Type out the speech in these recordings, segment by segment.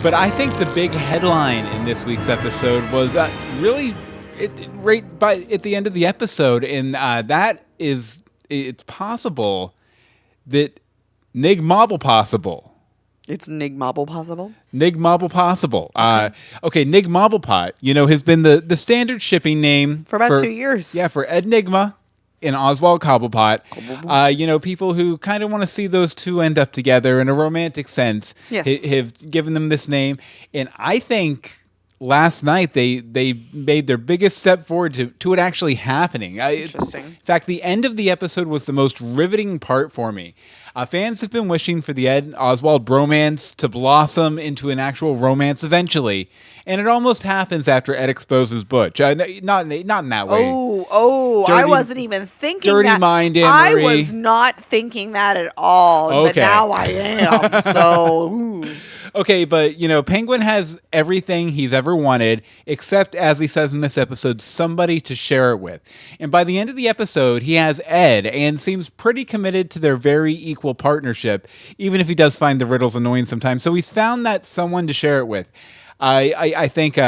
But I think the big headline in this week's episode was really at the end of the episode, and it's possible that Nygmobblepot Possible. It's Nygmobblepot Possible? Nygmobblepot Possible. Okay, Nygmobblepot, has been the standard shipping name. For about 2 years. Yeah, for Enigma and Oswald Cobblepot. People who kind of want to see those two end up together in a romantic sense have given them this name. And I think last night they made their biggest step forward to it actually happening. Interesting. In fact, the end of the episode was the most riveting part for me. Fans have been wishing for the Ed Oswald bromance to blossom into an actual romance eventually, and it almost happens after Ed exposes Butch. Not in that way. I wasn't even thinking dirty that. Mind, Anne-Marie. I was not thinking that at all, Okay. but now I am. So, Okay, but, Penguin has everything he's ever wanted, except, as he says in this episode, somebody to share it with. And by the end of the episode, he has Ed, and seems pretty committed to their very equal partnership, even if he does find the riddles annoying sometimes. So he's found that someone to share it with. I think,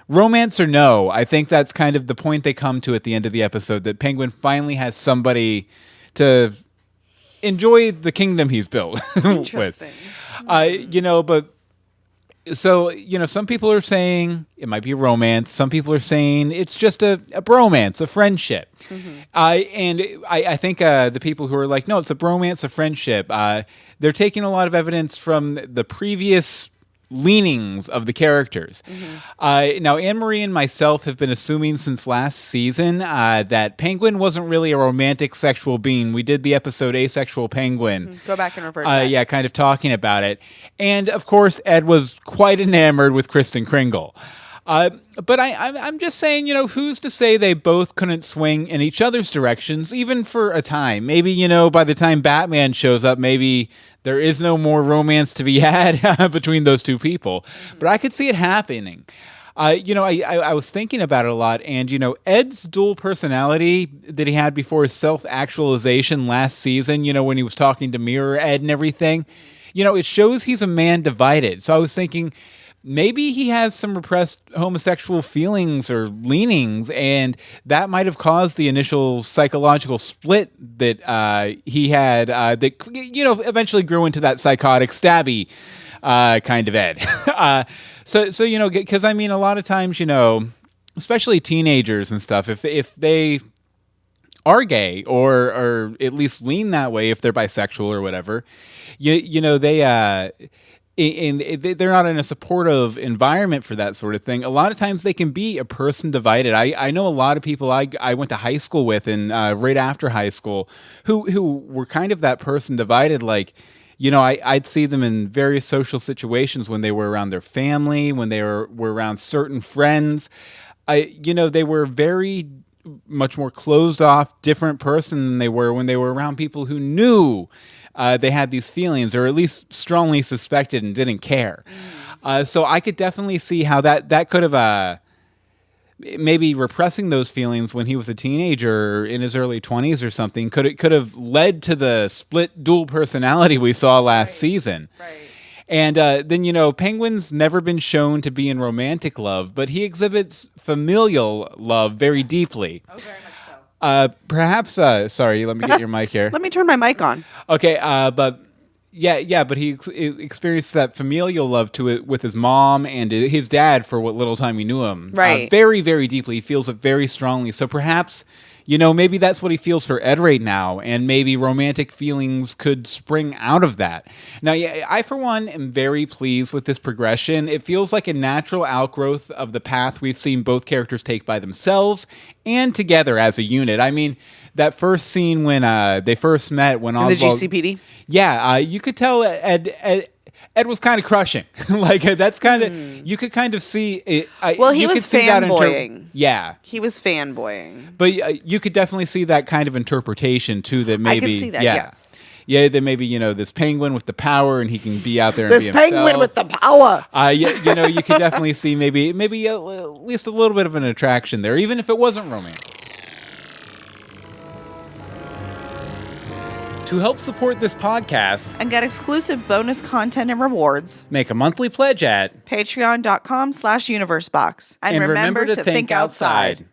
romance or no, I think that's kind of the point they come to at the end of the episode, that Penguin finally has somebody to enjoy the kingdom he's built interesting. with. Some people are saying it might be a romance. Some people are saying it's just a bromance, a friendship. Mm-hmm. I think the people who are like, no, it's a bromance, a friendship, they're taking a lot of evidence from the previous leanings of the characters. Mm-hmm. Now, Anne-Marie and myself have been assuming since last season that Penguin wasn't really a romantic sexual being. We did the episode Asexual Penguin. Mm-hmm. Go back and revert to that. Yeah, kind of talking about it. And, of course, Ed was quite enamored with Kristen Kringle. But I'm just saying, who's to say they both couldn't swing in each other's directions, even for a time? Maybe, by the time Batman shows up, maybe there is no more romance to be had between those two people. Mm-hmm. But I could see it happening. I was thinking about it a lot, and, Ed's dual personality that he had before his self-actualization last season, when he was talking to Mirror Ed and everything, it shows he's a man divided. So I was thinking, maybe he has some repressed homosexual feelings or leanings, and that might have caused the initial psychological split that he had that, eventually grew into that psychotic, stabby kind of Ed. So because, a lot of times, especially teenagers and stuff, if they are gay or at least lean that way, if they're bisexual or whatever, they're not in a supportive environment for that sort of thing. A lot of times they can be a person divided. I know a lot of people I went to high school with, and right after high school, who were kind of that person divided. Like, I'd see them in various social situations when they were around their family, when they were around certain friends. They were very much more closed off, different person than they were when they were around people who knew they had these feelings, or at least strongly suspected and didn't care. So I could definitely see how that could have maybe repressing those feelings when he was a teenager in his early 20s or something could have led to the split dual personality we saw last season. Right. And then, Penguin's never been shown to be in romantic love, but he exhibits familial love very deeply. Oh, very much so. Perhaps, sorry, let me get your mic here. Let me turn my mic on. Okay, but he experienced that familial love to it with his mom and his dad for what little time he knew him. Right. Very, very deeply. He feels it very strongly. So perhaps, maybe that's what he feels for Ed right now, and maybe romantic feelings could spring out of that. Now, I, for one, am very pleased with this progression. It feels like a natural outgrowth of the path we've seen both characters take by themselves and together as a unit. That first scene when they first met, when Oswald... the GCPD? Yeah, you could tell Ed was kind of crushing. Like, that's kind of... You could kind of see... he was fanboying. Yeah. He was fanboying. But you could definitely see that kind of interpretation, too, that maybe... I could see that, yes. Yeah, that maybe, this penguin with the power, and he can be out there and this be himself. This penguin with the power! You could definitely see maybe at least a little bit of an attraction there, even if it wasn't romance. To help support this podcast and get exclusive bonus content and rewards, make a monthly pledge at patreon.com/universebox. And remember to think outside.